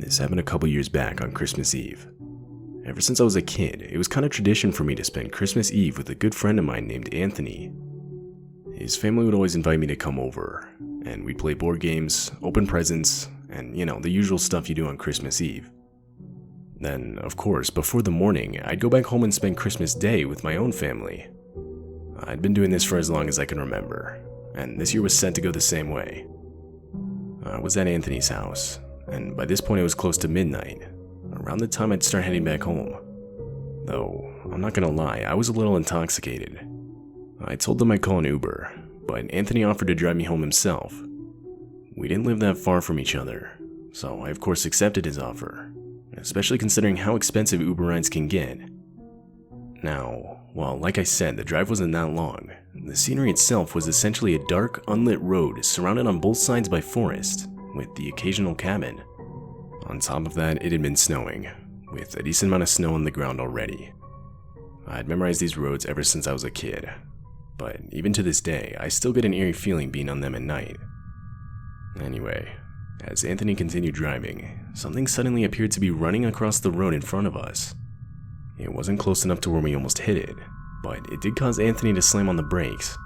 This happened a couple years back on Christmas Eve. Ever since I was a kid, it was kind of tradition for me to spend Christmas Eve with a good friend of mine named Anthony. His family would always invite me to come over, and we'd play board games, open presents, and the usual stuff you do on Christmas Eve. Then, of course, before the morning, I'd go back home and spend Christmas Day with my own family. I'd been doing this for as long as I can remember, and this year was set to go the same way. I was at Anthony's house, and by this point it was close to midnight, around the time I'd start heading back home. Though, I'm not gonna lie, I was a little intoxicated. I told them I'd call an Uber, but Anthony offered to drive me home himself. We didn't live that far from each other, so I of course accepted his offer, especially considering how expensive Uber rides can get. Now, well, like I said, the drive wasn't that long. The scenery itself was essentially a dark, unlit road surrounded on both sides by forest, with the occasional cabin. On top of that, it had been snowing, with a decent amount of snow on the ground already. I'd memorized these roads ever since I was a kid, but even to this day, I still get an eerie feeling being on them at night. Anyway, as Anthony continued driving, something suddenly appeared to be running across the road in front of us. It wasn't close enough to where we almost hit it, but it did cause Anthony to slam on the brakes.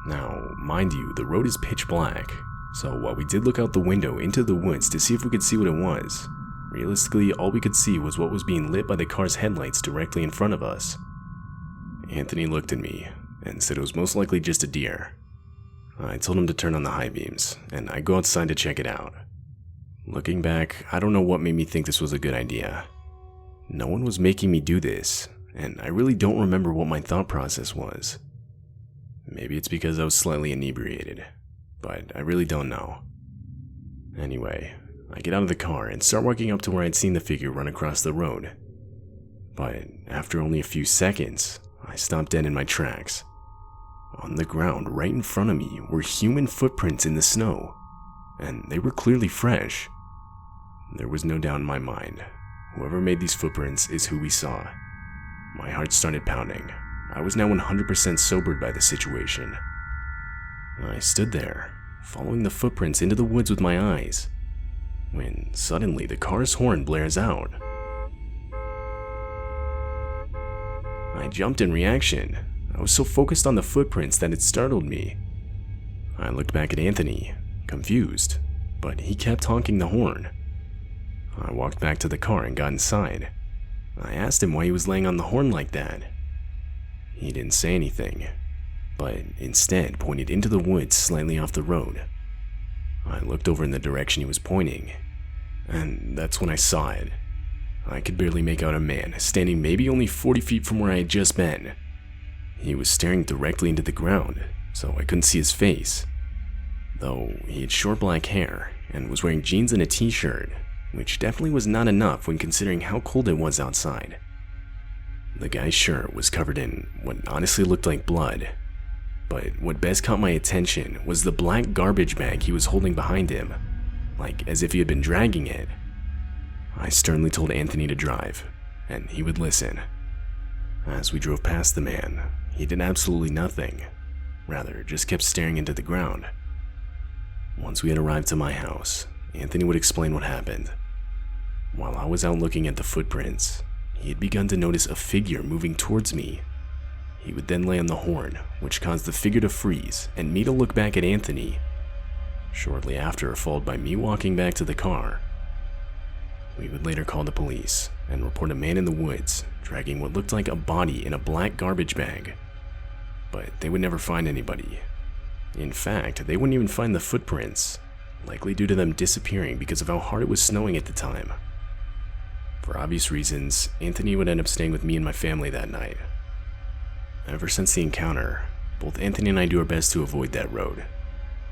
Now, mind you, the road is pitch black, so while we did look out the window into the woods to see if we could see what it was, realistically all we could see was what was being lit by the car's headlights directly in front of us. Anthony looked at me and said it was most likely just a deer. I told him to turn on the high beams, and I'd go outside to check it out. Looking back, I don't know what made me think this was a good idea. No one was making me do this, and I really don't remember what my thought process was. Maybe it's because I was slightly inebriated, but I really don't know. Anyway, I get out of the car and start walking up to where I'd seen the figure run across the road. But after only a few seconds, I stopped dead in my tracks. On the ground right in front of me were human footprints in the snow, and they were clearly fresh. There was no doubt in my mind. Whoever made these footprints is who we saw. My heart started pounding. I was now 100% sobered by the situation. I stood there, following the footprints into the woods with my eyes, when suddenly the car's horn blares out. I jumped in reaction. I was so focused on the footprints that it startled me. I looked back at Anthony, confused, but he kept honking the horn. I walked back to the car and got inside. I asked him why he was laying on the horn like that. He didn't say anything, but instead pointed into the woods slightly off the road. I looked over in the direction he was pointing, and that's when I saw it. I could barely make out a man standing maybe only 40 feet from where I had just been. He was staring directly into the ground, so I couldn't see his face. Though he had short black hair and was wearing jeans and a t-shirt, which definitely was not enough when considering how cold it was outside. The guy's shirt was covered in what honestly looked like blood, but what best caught my attention was the black garbage bag he was holding behind him, like as if he had been dragging it. I sternly told Anthony to drive, and he would listen. As we drove past the man, he did absolutely nothing, rather just kept staring into the ground. Once we had arrived to my house, Anthony would explain what happened. While I was out looking at the footprints, he had begun to notice a figure moving towards me. He would then lay on the horn, which caused the figure to freeze and me to look back at Anthony. Shortly after, followed by me walking back to the car. We would later call the police and report a man in the woods dragging what looked like a body in a black garbage bag. But they would never find anybody. In fact, they wouldn't even find the footprints, likely due to them disappearing because of how hard it was snowing at the time. For obvious reasons, Anthony would end up staying with me and my family that night. Ever since the encounter, both Anthony and I do our best to avoid that road,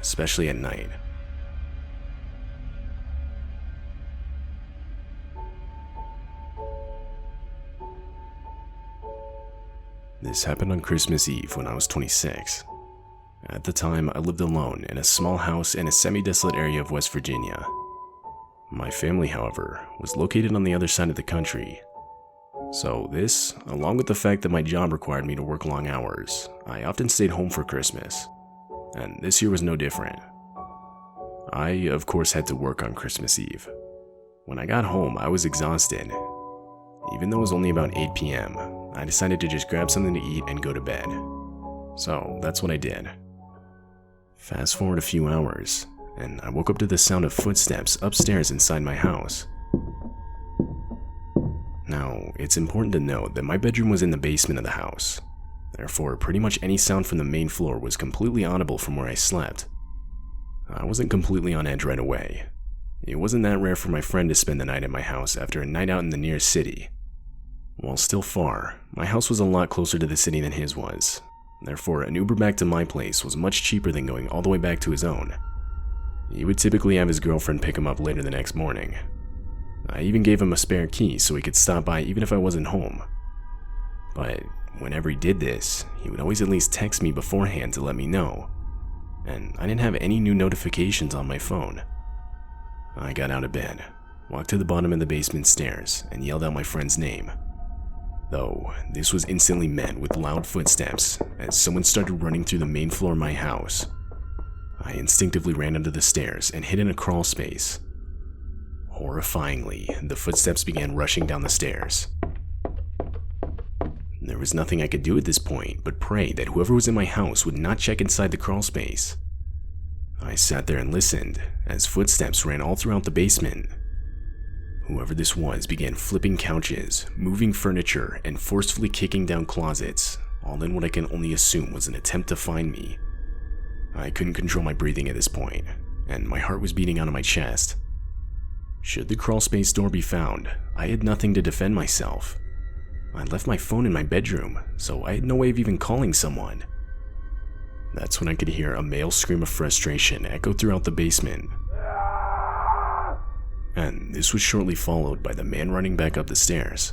especially at night. This happened on Christmas Eve when I was 26. At the time, I lived alone in a small house in a semi-desolate area of West Virginia. My family, however, was located on the other side of the country. So this, along with the fact that my job required me to work long hours, I often stayed home for Christmas. And this year was no different. I, of course, had to work on Christmas Eve. When I got home, I was exhausted. Even though it was only about 8 p.m., I decided to just grab something to eat and go to bed. So that's what I did. Fast forward a few hours, and I woke up to the sound of footsteps upstairs inside my house. Now, it's important to note that my bedroom was in the basement of the house. Therefore, pretty much any sound from the main floor was completely audible from where I slept. I wasn't completely on edge right away. It wasn't that rare for my friend to spend the night at my house after a night out in the nearest city. While still far, my house was a lot closer to the city than his was. Therefore, an Uber back to my place was much cheaper than going all the way back to his own. He would typically have his girlfriend pick him up later the next morning. I even gave him a spare key so he could stop by even if I wasn't home. But whenever he did this, he would always at least text me beforehand to let me know. And I didn't have any new notifications on my phone. I got out of bed, walked to the bottom of the basement stairs, and yelled out my friend's name. Though, this was instantly met with loud footsteps as someone started running through the main floor of my house. I instinctively ran under the stairs and hid in a crawl space. Horrifyingly, the footsteps began rushing down the stairs. There was nothing I could do at this point but pray that whoever was in my house would not check inside the crawl space. I sat there and listened as footsteps ran all throughout the basement. Whoever this was began flipping couches, moving furniture, and forcefully kicking down closets, all in what I can only assume was an attempt to find me. I couldn't control my breathing at this point, and my heart was beating out of my chest. Should the crawl space door be found, I had nothing to defend myself. I left my phone in my bedroom, so I had no way of even calling someone. That's when I could hear a male scream of frustration echo throughout the basement. And this was shortly followed by the man running back up the stairs.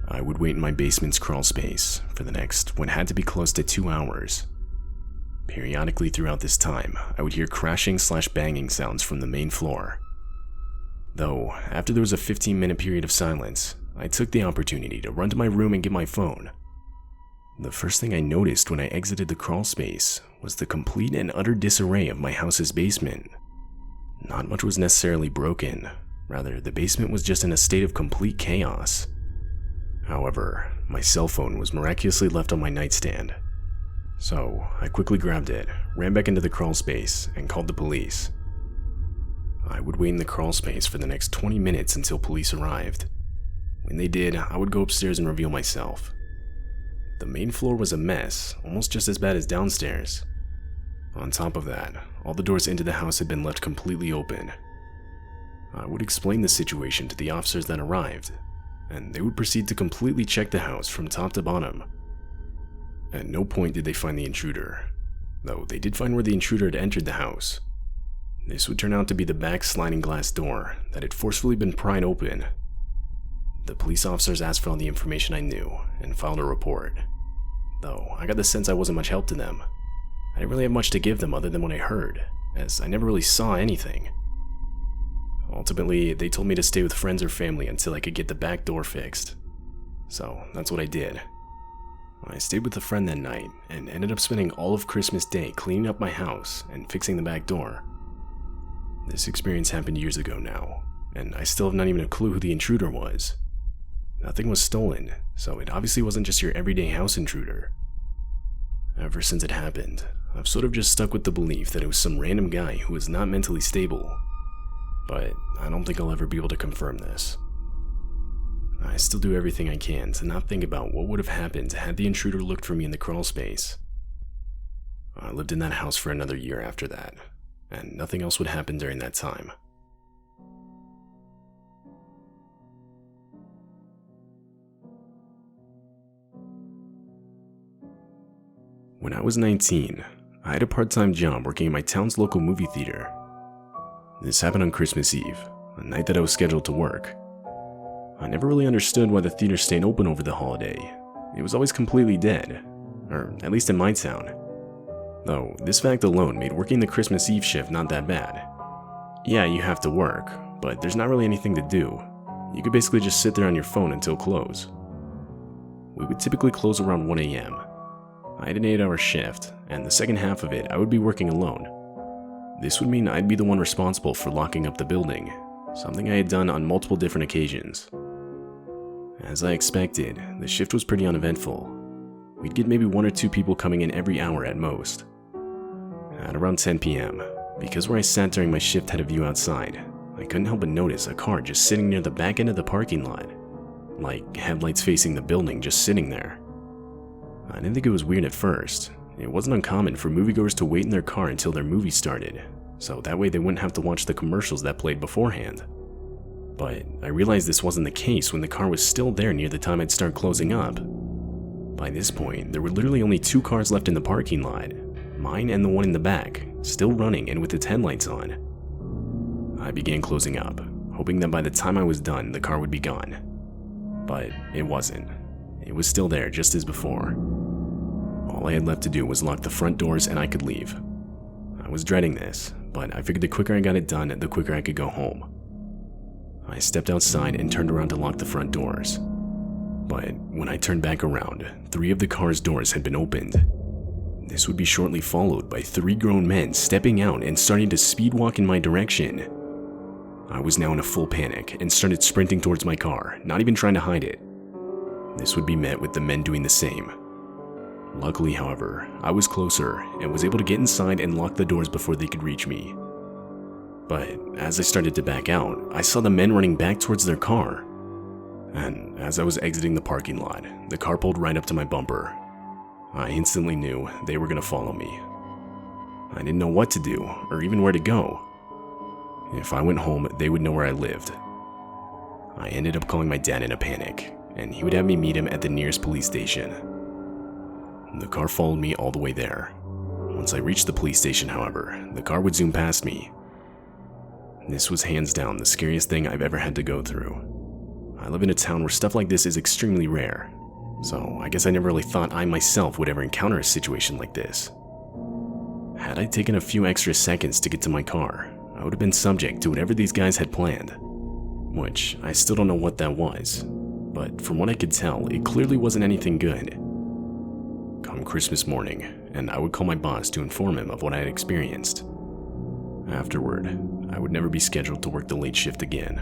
I would wait in my basement's crawl space for the next what had to be close to 2 hours. Periodically throughout this time, I would hear crashing/banging sounds from the main floor. Though, after there was a 15-minute period of silence, I took the opportunity to run to my room and get my phone. The first thing I noticed when I exited the crawl space was the complete and utter disarray of my house's basement. Not much was necessarily broken, rather the basement was just in a state of complete chaos. However, my cell phone was miraculously left on my nightstand. So, I quickly grabbed it, ran back into the crawl space, and called the police. I would wait in the crawl space for the next 20 minutes until police arrived. When they did, I would go upstairs and reveal myself. The main floor was a mess, almost just as bad as downstairs. On top of that, all the doors into the house had been left completely open. I would explain the situation to the officers that arrived, and they would proceed to completely check the house from top to bottom. At no point did they find the intruder, though they did find where the intruder had entered the house. This would turn out to be the back sliding glass door that had forcefully been pried open. The police officers asked for all the information I knew and filed a report, though I got the sense I wasn't much help to them. I didn't really have much to give them other than what I heard, as I never really saw anything. Ultimately, they told me to stay with friends or family until I could get the back door fixed. So that's what I did. I stayed with a friend that night and ended up spending all of Christmas Day cleaning up my house and fixing the back door. This experience happened years ago now, and I still have not even a clue who the intruder was. Nothing was stolen, so it obviously wasn't just your everyday house intruder. Ever since it happened, I've sort of just stuck with the belief that it was some random guy who was not mentally stable. But I don't think I'll ever be able to confirm this. I still do everything I can to not think about what would have happened had the intruder looked for me in the crawl space. I lived in that house for another year after that, and nothing else would happen during that time. When I was 19, I had a part-time job working in my town's local movie theater. This happened on Christmas Eve, a night that I was scheduled to work. I never really understood why the theater stayed open over the holiday. It was always completely dead, or at least in my town. Though, this fact alone made working the Christmas Eve shift not that bad. Yeah, you have to work, but there's not really anything to do. You could basically just sit there on your phone until close. We would typically close around 1 a.m. I had an 8-hour shift, and the second half of it I would be working alone. This would mean I'd be the one responsible for locking up the building, something I had done on multiple different occasions. As I expected, the shift was pretty uneventful. We'd get maybe 1 or 2 people coming in every hour at most. At around 10 p.m., because where I sat during my shift had a view outside, I couldn't help but notice a car just sitting near the back end of the parking lot, like headlights facing the building just sitting there. I didn't think it was weird at first. It wasn't uncommon for moviegoers to wait in their car until their movie started, so that way they wouldn't have to watch the commercials that played beforehand. But I realized this wasn't the case when the car was still there near the time I'd start closing up. By this point, there were literally only 2 cars left in the parking lot, mine and the one in the back, still running and with its headlights on. I began closing up, hoping that by the time I was done, the car would be gone. But it wasn't. It was still there just as before. All I had left to do was lock the front doors and I could leave. I was dreading this, but I figured the quicker I got it done, the quicker I could go home. I stepped outside and turned around to lock the front doors. But when I turned back around, 3 of the car's doors had been opened. This would be shortly followed by 3 grown men stepping out and starting to speed walk in my direction. I was now in a full panic and started sprinting towards my car, not even trying to hide it. This would be met with the men doing the same. Luckily, however, I was closer and was able to get inside and lock the doors before they could reach me. But as I started to back out, I saw the men running back towards their car. And as I was exiting the parking lot, the car pulled right up to my bumper. I instantly knew they were going to follow me. I didn't know what to do or even where to go. If I went home, they would know where I lived. I ended up calling my dad in a panic, and he would have me meet him at the nearest police station. The car followed me all the way there. Once I reached the police station, however, the car would zoom past me. This was hands down the scariest thing I've ever had to go through. I live in a town where stuff like this is extremely rare, so I guess I never really thought I myself would ever encounter a situation like this. Had I taken a few extra seconds to get to my car, I would have been subject to whatever these guys had planned, which I still don't know what that was, but from what I could tell, it clearly wasn't anything good. Come Christmas morning, and I would call my boss to inform him of what I had experienced. Afterward, I would never be scheduled to work the late shift again.